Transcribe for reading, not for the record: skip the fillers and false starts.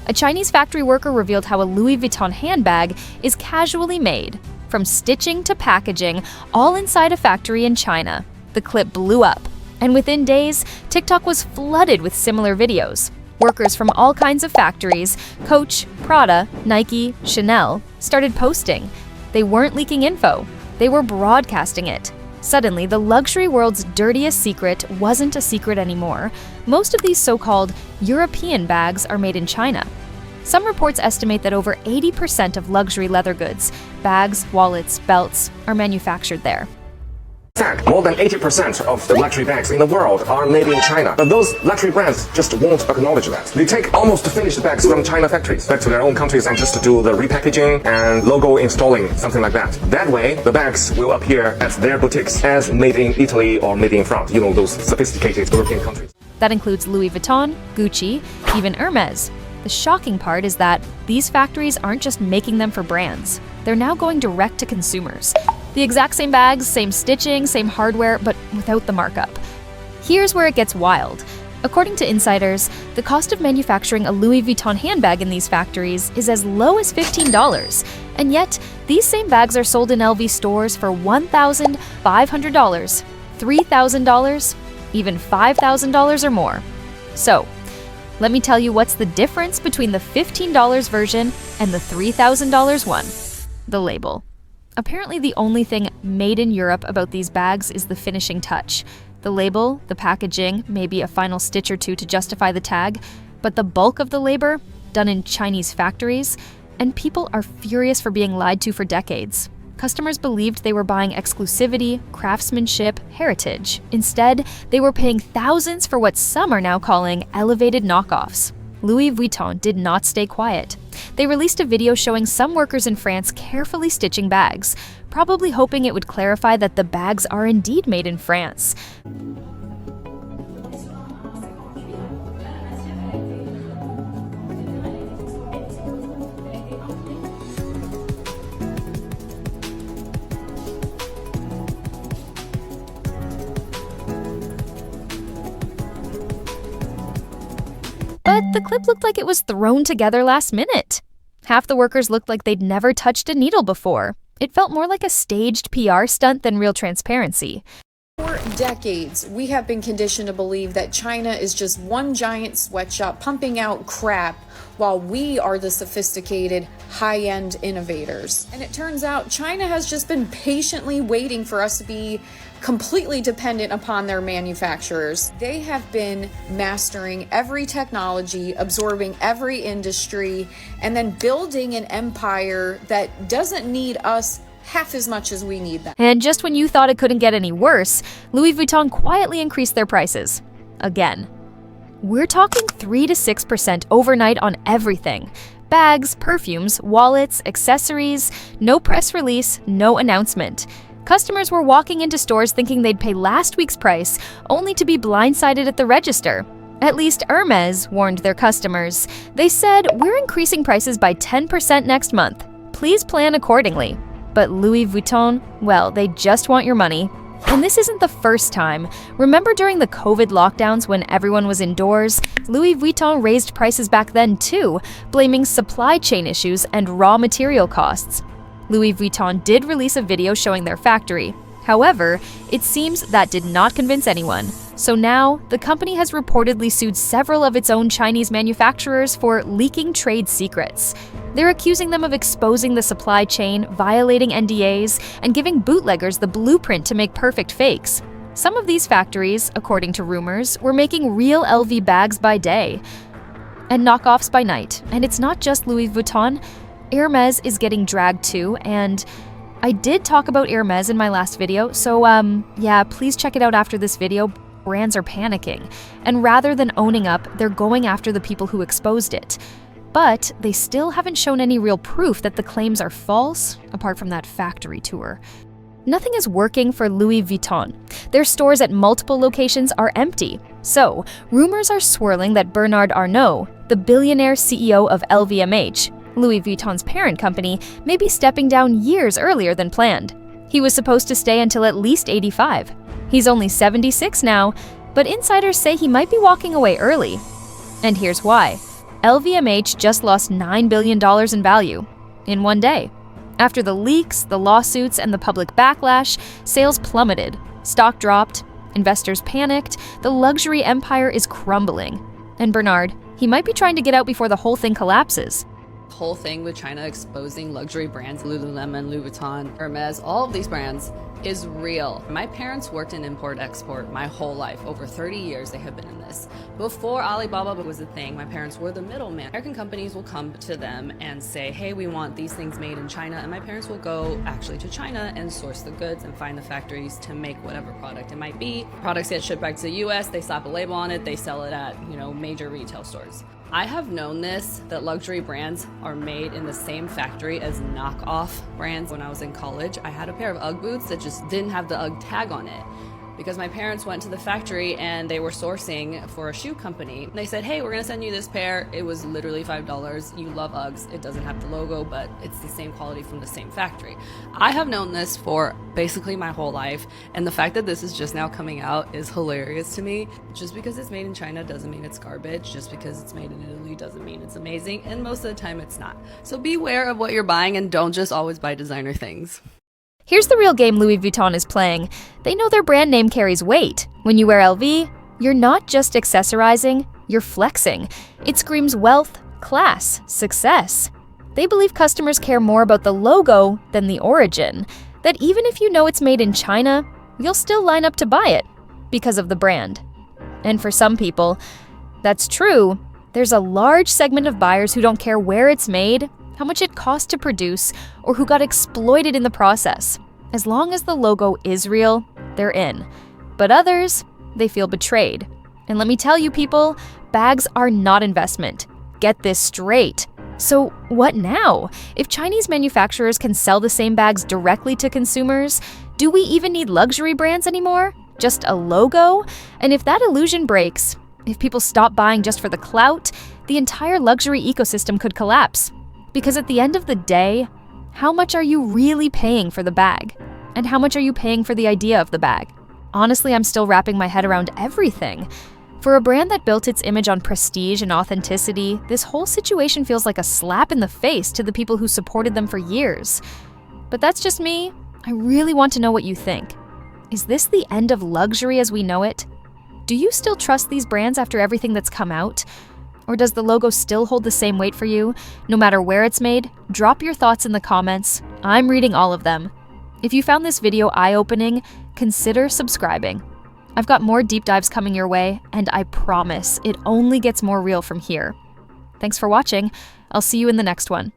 A Chinese factory worker revealed how a Louis Vuitton handbag is casually made, from stitching to packaging, all inside a factory in China. The clip blew up, and within days, TikTok was flooded with similar videos. Workers from all kinds of factories, Coach, Prada, Nike, Chanel, started posting. They weren't leaking info, they were broadcasting it. Suddenly, the luxury world's dirtiest secret wasn't a secret anymore. Most of these so-called European bags are made in China. Some reports estimate that over 80% of luxury leather goods, bags, wallets, belts, are manufactured there. In fact, more than 80% of the luxury bags in the world are made in China. But those luxury brands just won't acknowledge that. They take almost finished bags from China factories back to their own countries and just do the repackaging and logo installing, something like that. That way, the bags will appear at their boutiques as made in Italy or made in France, you know, those sophisticated European countries. That includes Louis Vuitton, Gucci, even Hermes. The shocking part is that these factories aren't just making them for brands. They're now going direct to consumers. The exact same bags, same stitching, same hardware, but without the markup. Here's where it gets wild. According to insiders, the cost of manufacturing a Louis Vuitton handbag in these factories is as low as $15. And yet, these same bags are sold in LV stores for $1,500, $3,000, even $5,000 or more. So, let me tell you what's the difference between the $15 version and the $3,000 one. The label. Apparently, the only thing made in Europe about these bags is the finishing touch. The label, the packaging, maybe a final stitch or two to justify the tag, but the bulk of the labor, done in Chinese factories, and people are furious for being lied to for decades. Customers believed they were buying exclusivity, craftsmanship, heritage. Instead, they were paying thousands for what some are now calling elevated knockoffs. Louis Vuitton did not stay quiet. They released a video showing some workers in France carefully stitching bags, probably hoping it would clarify that the bags are indeed made in France. But the clip looked like it was thrown together last minute. Half the workers looked like they'd never touched a needle before. It felt more like a staged PR stunt than real transparency. For decades, we have been conditioned to believe that China is just one giant sweatshop pumping out crap while we are the sophisticated, high-end innovators. And it turns out China has just been patiently waiting for us to be completely dependent upon their manufacturers. They have been mastering every technology, absorbing every industry, and then building an empire that doesn't need us half as much as we need them. And just when you thought it couldn't get any worse, Louis Vuitton quietly increased their prices. Again. We're talking 3 to 6% overnight on everything. Bags, perfumes, wallets, accessories, no press release, no announcement. Customers were walking into stores thinking they'd pay last week's price, only to be blindsided at the register. At least Hermes warned their customers. They said, "We're increasing prices by 10% next month. Please plan accordingly." But Louis Vuitton, well, they just want your money. And this isn't the first time. Remember during the COVID lockdowns when everyone was indoors? Louis Vuitton raised prices back then too, blaming supply chain issues and raw material costs. Louis Vuitton did release a video showing their factory. However, it seems that did not convince anyone. So now, the company has reportedly sued several of its own Chinese manufacturers for leaking trade secrets. They're accusing them of exposing the supply chain, violating NDAs, and giving bootleggers the blueprint to make perfect fakes. Some of these factories, according to rumors, were making real LV bags by day and knockoffs by night. And it's not just Louis Vuitton. Hermes is getting dragged too, and I did talk about Hermes in my last video, so yeah, please check it out after this video. Brands are panicking, and rather than owning up, they're going after the people who exposed it. But they still haven't shown any real proof that the claims are false, apart from that factory tour. Nothing is working for Louis Vuitton. Their stores at multiple locations are empty. So, rumors are swirling that Bernard Arnault, the billionaire CEO of LVMH, Louis Vuitton's parent company, may be stepping down years earlier than planned. He was supposed to stay until at least 85. He's only 76 now, but insiders say he might be walking away early. And here's why. LVMH just lost $9 billion in value in one day. After the leaks, the lawsuits, and the public backlash, sales plummeted, stock dropped, investors panicked, the luxury empire is crumbling. And Bernard, he might be trying to get out before the whole thing collapses. Whole thing with China exposing luxury brands, Lululemon, Louis Vuitton, Hermes, all of these brands is real. My parents worked in import-export my whole life. Over 30 years they have been in this. Before Alibaba was a thing, my parents were the middleman. American companies will come to them and say, hey, we want these things made in China, and my parents will go actually to China and source the goods and find the factories to make whatever product it might be. Products get shipped back to the US, they slap a label on it, they sell it at, major retail stores. I have known this, that luxury brands are made in the same factory as knockoff brands. When I was in college, I had a pair of UGG boots that just didn't have the UGG tag on it because my parents went to the factory and they were sourcing for a shoe company. They said, hey, we're gonna send you this pair. It was literally $5. You love Uggs. It doesn't have the logo, but it's the same quality from the same factory. I have known this for basically my whole life, and the fact that this is just now coming out is hilarious to me. Just because it's made in China doesn't mean it's garbage. Just because it's made in Italy doesn't mean it's amazing, and most of the time it's not. So beware of what you're buying and don't just always buy designer things. Here's the real game Louis Vuitton is playing. They know their brand name carries weight. When you wear LV, you're not just accessorizing, you're flexing. It screams wealth, class, success. They believe customers care more about the logo than the origin. That even if you know it's made in China, you'll still line up to buy it because of the brand. And for some people, that's true. There's a large segment of buyers who don't care where it's made, how much it cost to produce, or who got exploited in the process. As long as the logo is real, they're in. But others, they feel betrayed. And let me tell you people, bags are not investment. Get this straight. So what now? If Chinese manufacturers can sell the same bags directly to consumers, do we even need luxury brands anymore? Just a logo? And if that illusion breaks, if people stop buying just for the clout, the entire luxury ecosystem could collapse. Because at the end of the day, how much are you really paying for the bag? And how much are you paying for the idea of the bag? Honestly, I'm still wrapping my head around everything. For a brand that built its image on prestige and authenticity, this whole situation feels like a slap in the face to the people who supported them for years. But that's just me. I really want to know what you think. Is this the end of luxury as we know it? Do you still trust these brands after everything that's come out? Or does the logo still hold the same weight for you? No matter where it's made, drop your thoughts in the comments. I'm reading all of them. If you found this video eye-opening, consider subscribing. I've got more deep dives coming your way, and I promise it only gets more real from here. Thanks for watching. I'll see you in the next one.